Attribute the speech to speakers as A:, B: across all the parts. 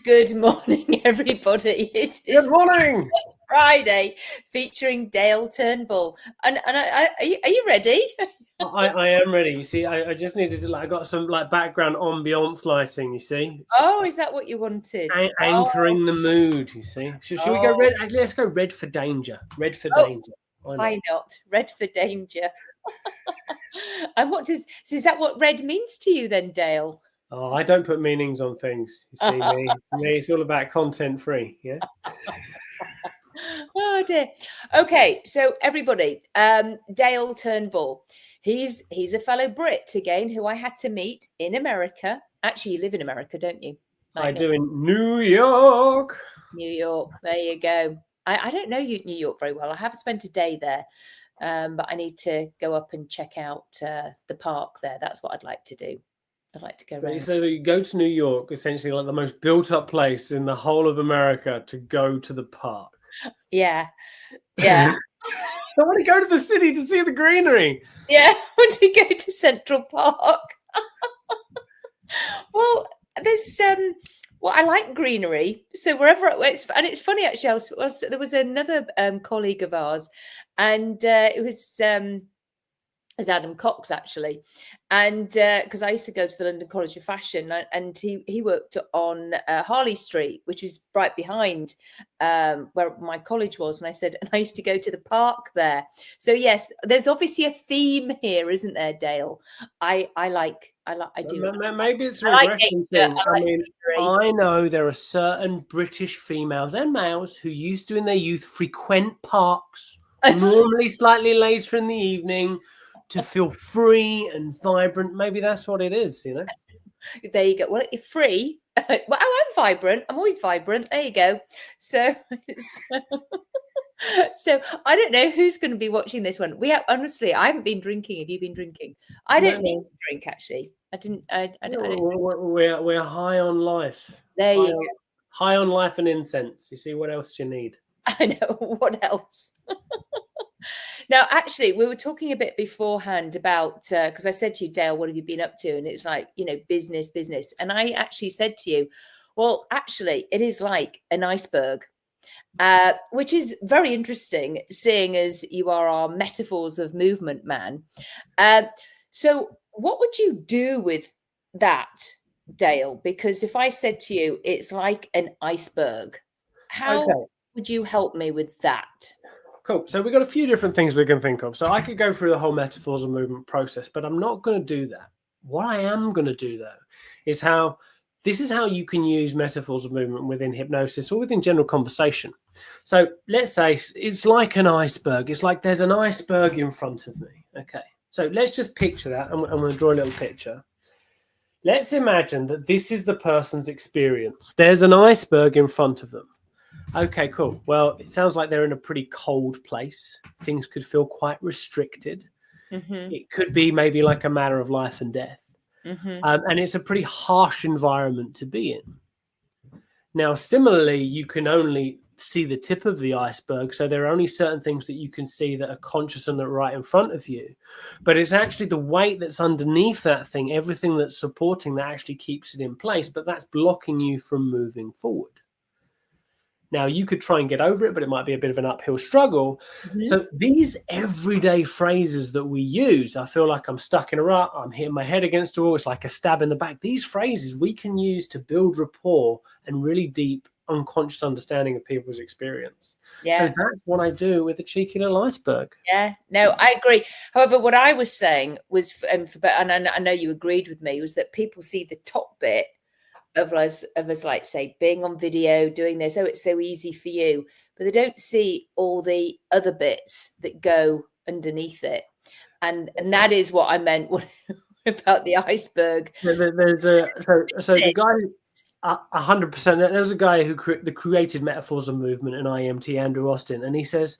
A: Good morning, everybody.
B: Good morning.
A: It's Friday, featuring Dale Turnbull. And are you ready?
B: I am ready. You see, I just needed to I got some background ambiance lighting. You see.
A: Oh, is that what you wanted?
B: Anchoring the mood. You see. Should we go red? Let's go red for danger. Red for danger.
A: Why not? Red for danger. And is that what red means to you then, Dale?
B: Oh, I don't put meanings on things. You see me. Me, it's all about content free. Yeah.
A: Oh dear. Okay, so everybody, Dale Turnbull. He's a fellow Brit again who I had to meet in America. Actually, you live in America, don't you?
B: I do in New York.
A: New York. There you go. I don't know New York very well. I have spent a day there, but I need to go up and check out the park there. That's what I'd like to do. I'd like to go around.
B: So you go to New York, essentially like the most built-up place in the whole of America to go to the park.
A: Yeah.
B: I want to go to the city to see the greenery.
A: Yeah, I want to go to Central Park. Well, there's I like greenery. So wherever it's funny actually. There was another colleague of ours, and it was Adam Cox actually, and because I used to go to the London College of Fashion, and he worked on Harley Street, which was right behind where my college was, and I said, and I used to go to the park there. So yes, there's obviously a theme here, isn't there, Dale? I do.
B: Maybe it's a regression thing. I know there are certain British females and males who used to in their youth frequent parks, normally slightly later in the evening, to feel free and vibrant. Maybe that's what it is, you know.
A: There you go. Well, you're free. Well, I'm vibrant. I'm always vibrant. There you go. So I don't know who's going to be watching this one. Honestly, I haven't been drinking. Have you been drinking? I don't need to drink, actually. I didn't.
B: We're high on life.
A: There you go.
B: High on life and incense. You see, what else do you need?
A: I know. What else? Now, actually, we were talking a bit beforehand about, because I said to you, Dale, what have you been up to? And it was like, business. And I actually said to you, well, actually, it is like an iceberg, which is very interesting, seeing as you are our metaphors of movement man. So what would you do with that, Dale? Because if I said to you, it's like an iceberg, how would you help me with that?
B: Cool. So we've got a few different things we can think of. So I could go through the whole metaphors of movement process, but I'm not going to do that. What I am going to do, though, is how you can use metaphors of movement within hypnosis or within general conversation. So let's say it's like an iceberg. It's like there's an iceberg in front of me. Okay. So let's just picture that. I'm going to draw a little picture. Let's imagine that this is the person's experience. There's an iceberg in front of them. Okay, cool. Well, it sounds like they're in a pretty cold place. Things could feel quite restricted. Mm-hmm. It could be maybe like a matter of life and death. Mm-hmm. And it's a pretty harsh environment to be in. Now, similarly, you can only see the tip of the iceberg. So there are only certain things that you can see that are conscious and that are right in front of you. But it's actually the weight that's underneath that thing, everything that's supporting that actually keeps it in place. But that's blocking you from moving forward. Now, you could try and get over it, but it might be a bit of an uphill struggle. Mm-hmm. So these everyday phrases that we use, I feel like I'm stuck in a rut, I'm hitting my head against a wall, it's like a stab in the back. These phrases we can use to build rapport and really deep unconscious understanding of people's experience. Yeah. So that's what I do with a cheeky little iceberg.
A: Yeah, no, I agree. However, what I was saying was, and I know you agreed with me, was that people see the top bit of us, like, say, being on video, doing this. Oh, it's so easy for you. But they don't see all the other bits that go underneath it. And that is what I meant about the iceberg.
B: There's the guy, 100%. There was a guy who created metaphors of movement in IMT, Andrew Austin. And he says,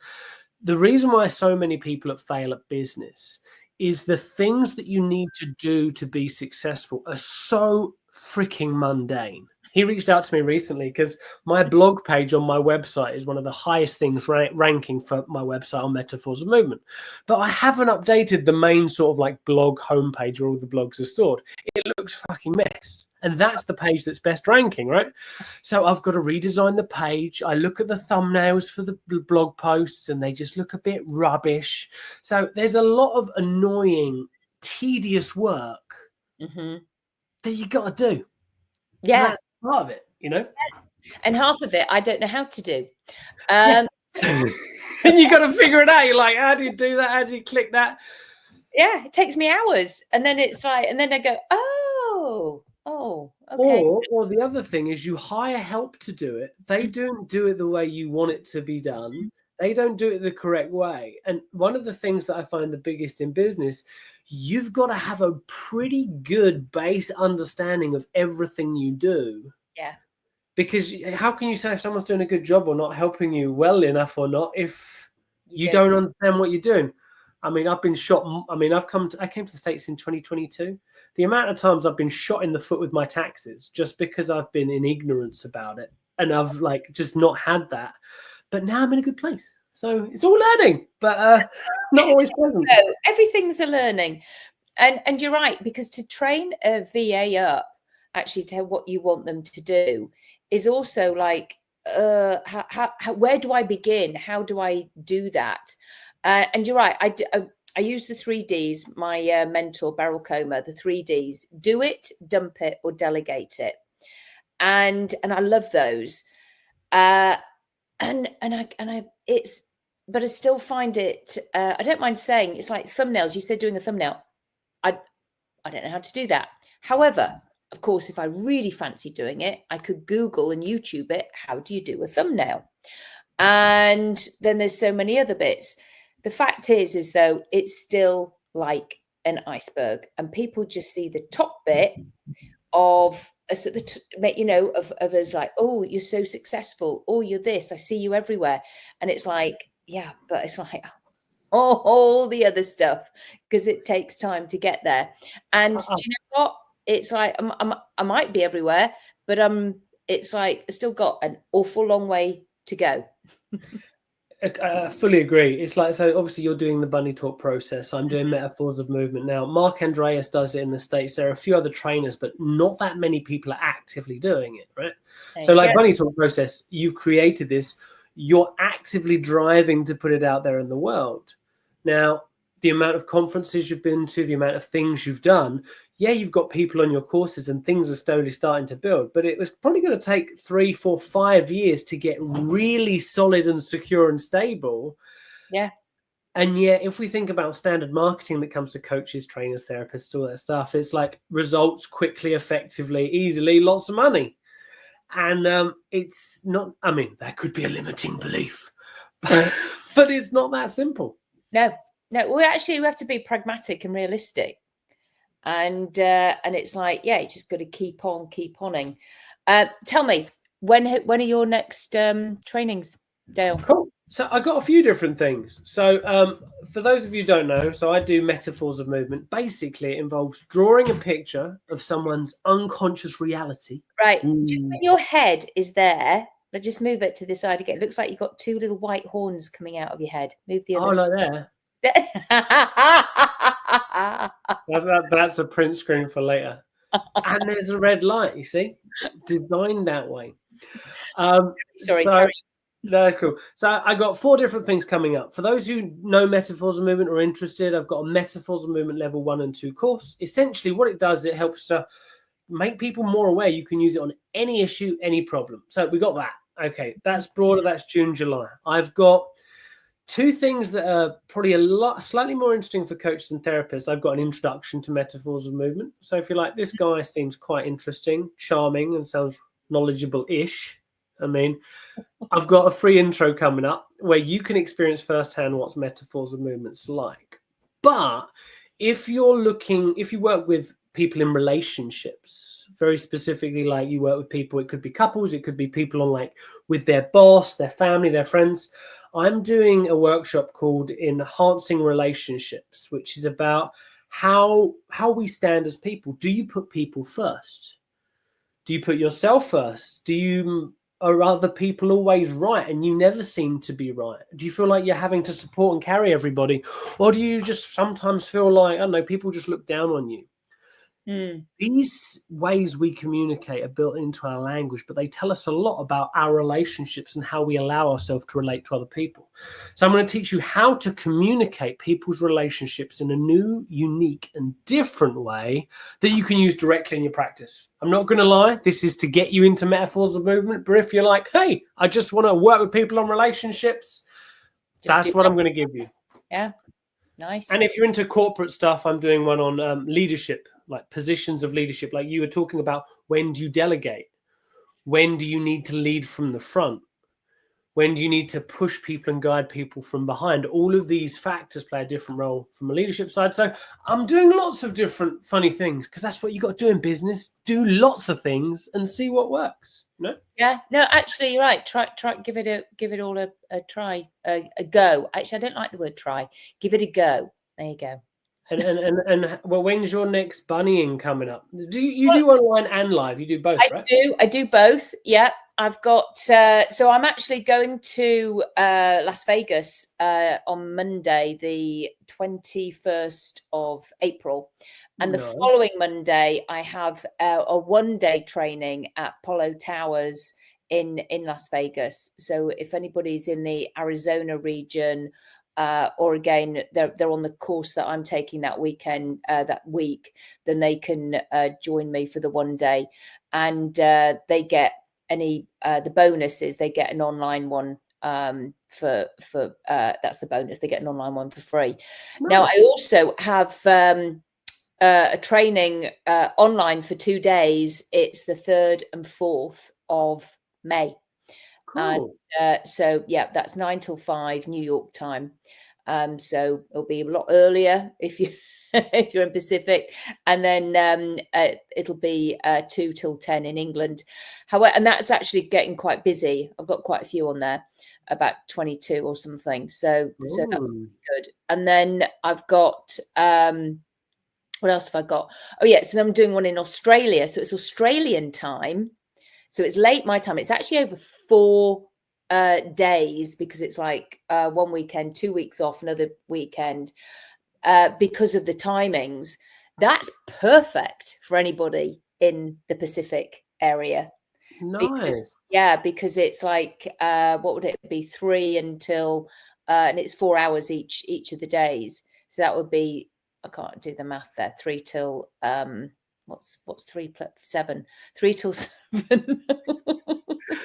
B: the reason why so many people fail at business is the things that you need to do to be successful are so freaking mundane. He reached out to me recently because my blog page on my website is one of the highest things ranking for my website on metaphors of movement. But I haven't updated the main sort of like blog homepage where all the blogs are stored. It looks fucking mess. And that's the page that's best ranking, right? So I've got to redesign the page. I look at the thumbnails for the blog posts and they just look a bit rubbish. So there's a lot of annoying, tedious work that you got to do.
A: Yeah.
B: That's part of it, you know?
A: And half of it, I don't know how to do.
B: And you got to figure it out. You're like, how do you do that? How do you click that?
A: Yeah, it takes me hours. And then it's like, and then I go, okay.
B: Or the other thing is you hire help to do it. They don't do it the way you want it to be done. They don't do it the correct way. And one of the things that I find the biggest in business, you've got to have a pretty good base understanding of everything you do.
A: Yeah. Because
B: how can you say if someone's doing a good job or not, helping you well enough or not, if you don't understand what you're doing? I mean, I've been shot. I mean, I came to the States in 2022. The amount of times I've been shot in the foot with my taxes just because I've been in ignorance about it. And I've like just not had that. But now I'm in a good place. So it's all learning, but not always pleasant.
A: No, everything's a learning. And you're right, because to train a VA up actually to what you want them to do is also like, where do I begin? How do I do that? And you're right. I use the 3Ds, my mentor, Beryl Comer, the 3Ds: do it, dump it, or delegate it. And I love those. But I still find it, I don't mind saying, it's like thumbnails. You said doing a thumbnail. I don't know how to do that. However, of course, if I really fancy doing it, I could Google and YouTube it. How do you do a thumbnail? And then there's so many other bits. The fact is though, it's still like an iceberg, and people just see the top bit of us at of us like, oh, you're so successful. Oh, you're this. I see you everywhere. And it's like, yeah, but it's like all the other stuff, because it takes time to get there. And do you know what? It's like I might be everywhere, but it's like I still got an awful long way to go.
B: I fully agree. It's like, so obviously you're doing the bunny talk process. I'm doing metaphors of movement now. Mark Andreas does it in the States. There are a few other trainers, but not that many people are actively doing it, right? So like bunny talk process, you've created this, you're actively driving to put it out there in the world. Now, the amount of conferences you've been to, the amount of things you've done, yeah, you've got people on your courses and things are slowly starting to build, but it was probably going to take 3, 4, 5 years to get really solid and secure and stable.
A: Yeah.
B: And yet, if we think about standard marketing that comes to coaches, trainers, therapists, all that stuff, it's like results quickly, effectively, easily, lots of money. And it's not, I mean, that could be a limiting belief, but it's not that simple.
A: No, we have to be pragmatic and realistic. And it's like, yeah, you just got to keep oning. Tell me, when are your next trainings, Dale?
B: Cool. So I got a few different things. So for those of you who don't know, so I do metaphors of movement. Basically, it involves drawing a picture of someone's unconscious reality.
A: Right. Just when your head is there, but just move it to the side again. It looks like you've got 2 little white horns coming out of your head. Move the other side.
B: Like there. That's a print screen for later. And there's a red light, you see, designed that way.
A: Sorry.
B: So, that's cool. So I got 4 different things coming up. For those who know metaphors of movement or interested, I've got a metaphors of movement level 1 and 2 course. Essentially what it does, it helps to make people more aware you can use it on any issue, any problem. So we got that. Okay, that's broader. That's June, July. I've got 2 things that are probably slightly more interesting for coaches and therapists. I've got an introduction to metaphors of movement. So if you're like, this guy seems quite interesting, charming, and sounds knowledgeable-ish, I mean, I've got a free intro coming up where you can experience firsthand what's metaphors of movements like. But if you work with people in relationships, very specifically, like you work with people, it could be couples, it could be people on like with their boss, their family, their friends. I'm doing a workshop called Enhancing Relationships, which is about how we stand as people. Do you put people first? Do you put yourself first? Are other people always right and you never seem to be right? Do you feel like you're having to support and carry everybody? Or do you just sometimes feel like, I don't know, people just look down on you? These ways we communicate are built into our language, but they tell us a lot about our relationships and how we allow ourselves to relate to other people. So I'm going to teach you how to communicate people's relationships in a new, unique, and different way that you can use directly in your practice. I'm not going to lie, this is to get you into metaphors of movement, but if you're like, hey, I just want to work with people on relationships, that's what I'm going to give you.
A: Yeah. Nice.
B: And if you're into corporate stuff, I'm doing one on leadership, like positions of leadership. Like you were talking about, when do you delegate? When do you need to lead from the front? When do you need to push people and guide people from behind? All of these factors play a different role from a leadership side. So I'm doing lots of different funny things because that's what you got to do in business. Do lots of things and see what works. No?
A: Yeah, no, actually, you're right. Try, give it all a try, a go. Actually, I don't like the word try. Give it a go. There you go.
B: And well, when's your next bunnying coming up? Do you do online and live? You do both, right?
A: I do both. Yeah, I've got. So I'm actually going to Las Vegas on Monday, the 21st of April. And the following Monday, I have a one-day training at Polo Towers in Las Vegas. So if anybody's in the Arizona region, or again, they're on the course that I'm taking that weekend, that week, then they can join me for the one day. And they get the bonus is they get an online one for that's the bonus. They get an online one for free. Nice. Now, I also have a training online for 2 days. It's the 3rd and 4th of May. Cool. And so yeah, that's 9 till 5 New York time. So it'll be a lot earlier if you if you're in Pacific, and then it'll be 2 till 10 in England. However, and that's actually getting quite busy. I've got quite a few on there, about 22 or something. So that's good. And then I've got what else have I got? Oh yeah, so I'm doing one in Australia. So it's Australian time. So it's late my time. It's actually over 4 days because it's like 1 weekend, 2 weeks off, another weekend, because of the timings. That's perfect for anybody in the Pacific area.
B: Nice.
A: Because it's like what would it be, 3 until and it's 4 hours each of the days. So that would be, I can't do the math there, 3 till what's 3 plus 7? 3 till 7.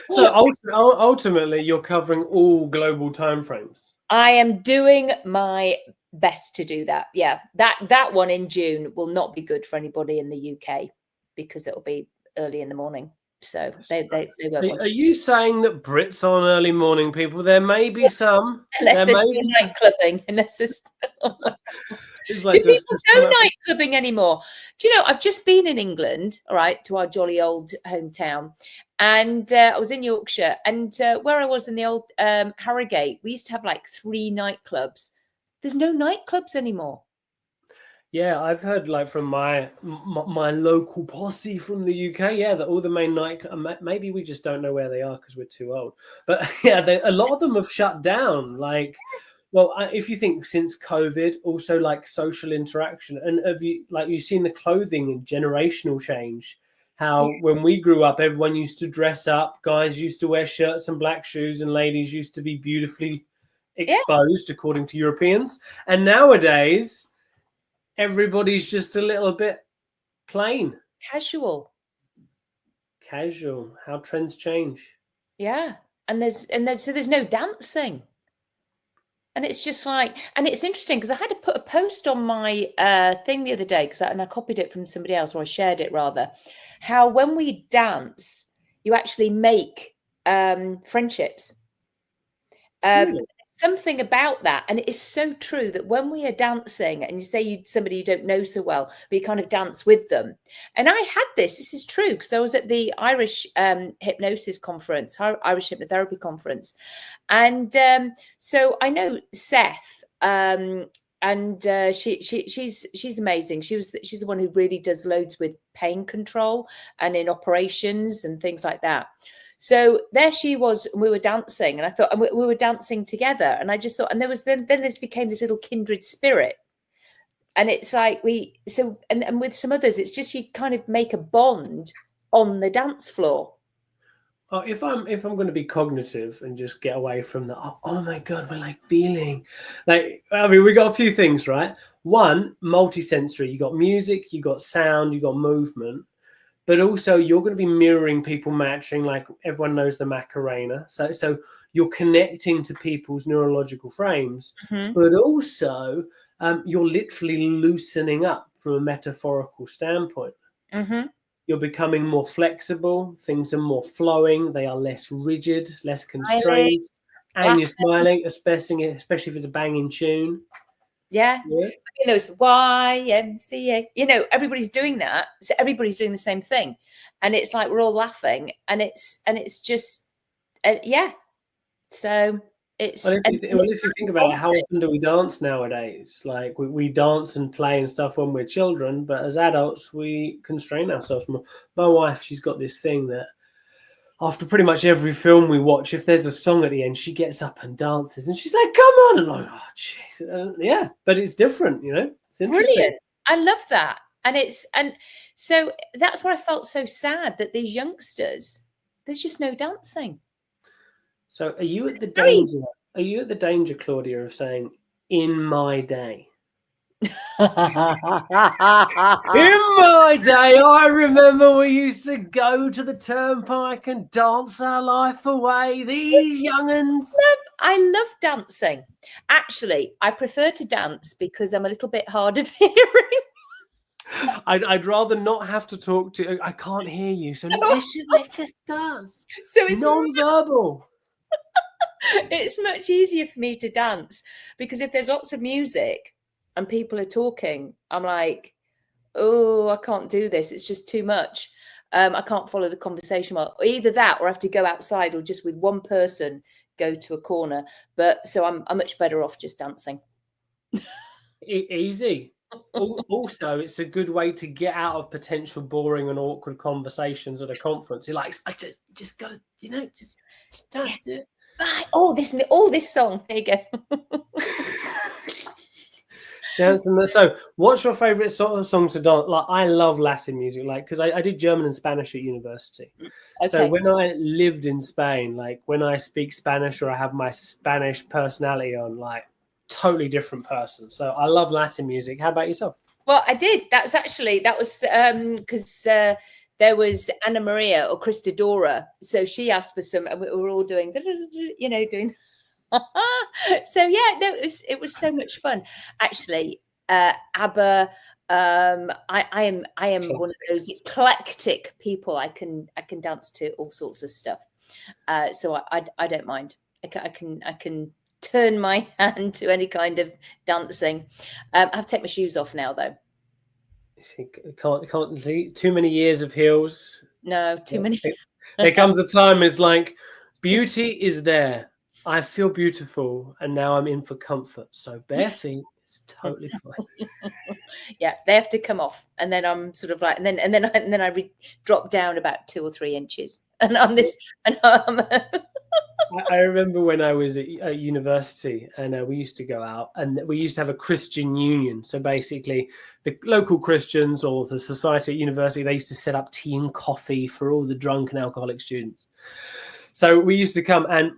B: So ultimately, you're covering all global timeframes.
A: I am doing my best to do that. Yeah, that one in June will not be good for anybody in the UK because it'll be early in the morning. So they won't.
B: Are you saying that Brits are early morning people? There may be some.
A: Unless they're still night clubbing. Unless they're still... Like, do people go night clubbing anymore? Do you know, I've just been in England, all right, to our jolly old hometown. And I was in Yorkshire, and where I was in the old Harrogate, we used to have like 3 nightclubs. There's no nightclubs anymore.
B: Yeah, I've heard like from my local posse from the UK, yeah, that all the main maybe we just don't know where they are because we're too old. But yeah, a lot of them have shut down. Like, well, if you think since COVID, also like social interaction, and have you've seen the clothing and generational change? How when we grew up, everyone used to dress up. Guys used to wear shirts and black shoes, and ladies used to be beautifully exposed, according to Europeans. And nowadays, everybody's just a little bit plain.
A: Casual.
B: How trends change.
A: Yeah. And there's no dancing. And it's just like, and it's interesting because I had to put a post on my thing the other day and I copied it from somebody else, or I shared it rather, how when we dance, you actually make friendships. Really? Something about that, and it is so true that when we are dancing and you say somebody you don't know so well, but you kind of dance with them. And I had this is true because I was at the Irish hypnosis conference, Irish hypnotherapy conference, and so I know Seth she's amazing. She's the one who really does loads with pain control and in operations and things like that. So there she was, and we were dancing, and I thought, and we were dancing together, and I just thought, and there was then this became this little kindred spirit, and it's like and with some others, it's just you kind of make a bond on the dance floor.
B: Oh, if I'm going to be cognitive and just get away from the oh my god, we're like feeling, like, I mean, we got a few things, right? One, multisensory. You got music, you got sound, you got movement. But also you're going to be mirroring people matching, like everyone knows the Macarena. So you're connecting to people's neurological frames, but also you're literally loosening up from a metaphorical standpoint. You're becoming more flexible. Things are more flowing. They are less rigid, less constrained. And you're smiling, especially if it's a banging tune.
A: Yeah. You know, it's the YMCA. You know, everybody's doing that. So everybody's doing the same thing, and it's like we're all laughing, and it's just, yeah. So it's.
B: Well, if you think about it, how often do we dance nowadays? Like we dance and play and stuff when we're children, but as adults, we constrain ourselves more. My wife, she's got this thing that after pretty much every film we watch, if there's a song at the end, she gets up and dances, and she's like, "Come on!" And I'm like, "Oh, jeez, yeah." But it's different, you know. It's interesting.
A: Brilliant. I love that, and so that's why I felt so sad that these youngsters, there's just no dancing.
B: So, are you at the danger? Are you at the danger, Claudia, of saying, "In my day"? In my day, I remember we used to go to the turnpike and dance our life away. These young'uns.
A: I love dancing. Actually, I prefer to dance because I'm a little bit hard of hearing.
B: I'd rather not have to talk to. I can't hear you, so let's just dance.
A: So it's
B: non-verbal.
A: It's much easier for me to dance because if there's lots of music and people are talking, I'm like, oh, I can't do this. It's just too much. I can't follow the conversation well. Either that, or I have to go outside, or just with one person go to a corner. But so I'm much better off just dancing.
B: Easy. Also, it's a good way to get out of potential boring and awkward conversations at a conference. You're like, I just gotta, just dance it.
A: Oh, this song. There you go.
B: Dancing. So, what's your favorite sort of song to dance? Like, I love Latin music, like, because I did German and Spanish at university. Okay. So when I lived in Spain, like when I speak Spanish or I have my Spanish personality on, like, totally different person. So I love Latin music. How about yourself?
A: Well, I did. That was because there was Anna Maria or Christadora. So she asked for some, and we were all doing, doing. So yeah, no, it was so much fun. Actually, ABBA. I am one of those eclectic people. I can dance to all sorts of stuff. So I don't mind. I can turn my hand to any kind of dancing. I have to take my shoes off now, though.
B: Can't do too many years of heels.
A: No, too many.
B: There comes a time it's like beauty is there. I feel beautiful, and now I'm in for comfort. So bare feet is totally fine.
A: Yeah, they have to come off, and then I'm sort of like, and then I drop down about 2 or 3 inches, and I'm this, and
B: I remember when I was at university, and we used to go out, and we used to have a Christian union. So basically, the local Christians or the society at university, they used to set up tea and coffee for all the drunk and alcoholic students. So we used to come, and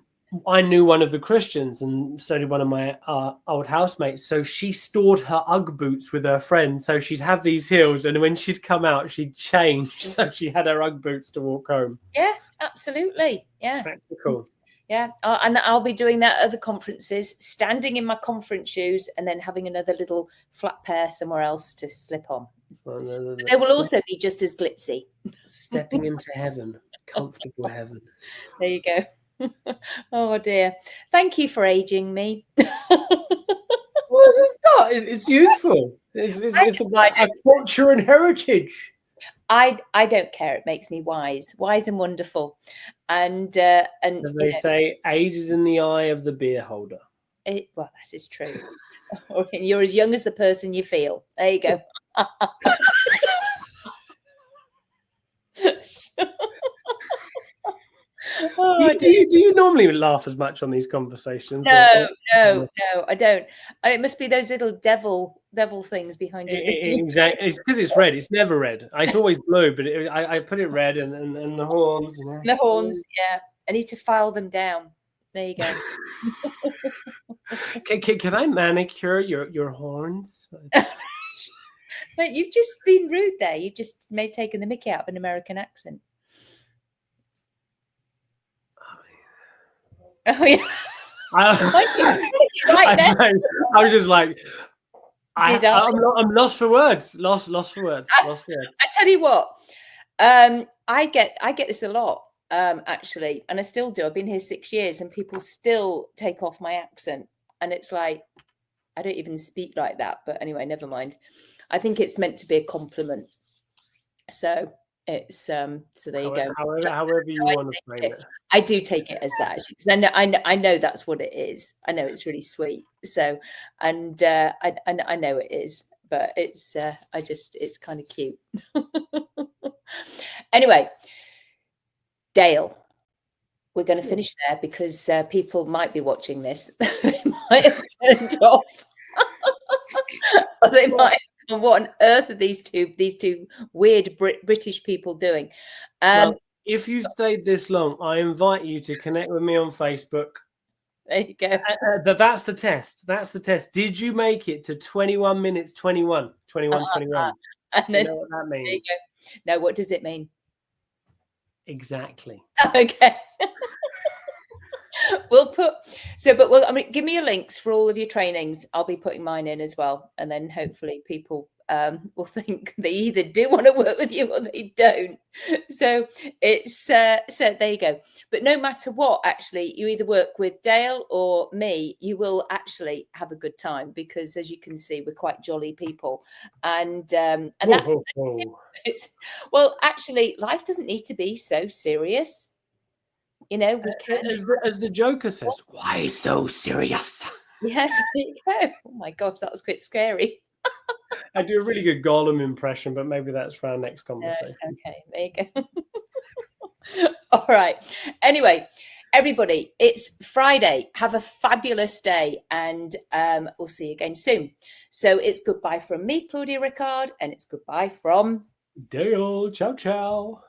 B: I knew one of the Christians, and so did one of my old housemates. So she stored her Ugg boots with her friends. So she'd have these heels, and when she'd come out, she'd change. So she had her Ugg boots to walk home.
A: Yeah, absolutely. Yeah.
B: Practical.
A: Yeah. And I'll be doing that at other conferences, standing in my conference shoes and then having another little flat pair somewhere else to slip on. Well, they will also be just as glitzy.
B: Stepping into heaven, comfortable heaven.
A: There you go. Oh dear. Thank you for aging me.
B: Well, it's not. It's youthful. It's about our culture and heritage.
A: I don't care. It makes me wise and wonderful. And
B: as they say, age is in the eye of the beer holder.
A: Well, that is true. Or you're as young as the person you feel. There you go. Oh,
B: do you normally laugh as much on these conversations?
A: no, I don't. It must be those little devil things behind your ears.
B: Exactly. It's because it's red. It's never red. It's always blue, but I put it red and the horns. You know?
A: The horns, yeah. I need to file them down. There you go.
B: Can I manicure your horns?
A: But you've just been rude there. You just taken the mickey out of an American accent. Oh yeah.
B: I was just like, I'm lost for words. Lost for words.
A: I tell you what, I get this a lot, actually, and I still do. I've been here 6 years, and people still take off my accent, and it's like I don't even speak like that. But anyway, never mind. I think it's meant to be a compliment. So it's so there you go.
B: However you want to frame it.
A: I do take it as that, because I know that's what it is. I know it's really sweet. So, and I know it is, but it's it's kind of cute. Anyway, Dale, we're going to finish there because people might be watching this. They might have turned off. Or they might. What on earth are these two weird British people doing?
B: Well, if you've stayed this long, I invite you to connect with me on Facebook.
A: There you go.
B: That's the test. That's the test. Did you make it to 21 minutes 21? 21.
A: And then,
B: you know what that means?
A: There you go. Now, what does it mean?
B: Exactly.
A: Okay. I'm mean, give me your links for all of your trainings. I'll be putting mine in as well, and then hopefully people will think they either do want to work with you or they don't. So it's so there you go. But no matter what, actually, you either work with Dale or me, you will actually have a good time, because as you can see, we're quite jolly people, and that's well, actually, life doesn't need to be so serious. You know, we can.
B: As the Joker says, why so serious?
A: Yes, there you go. Oh my gosh, that was quite scary.
B: I do a really good Gollum impression, but maybe that's for our next conversation.
A: Okay, there you go. All right. Anyway, everybody, it's Friday. Have a fabulous day, and we'll see you again soon. So it's goodbye from me, Claudia Rickard, and it's goodbye from
B: Dale. Ciao, ciao.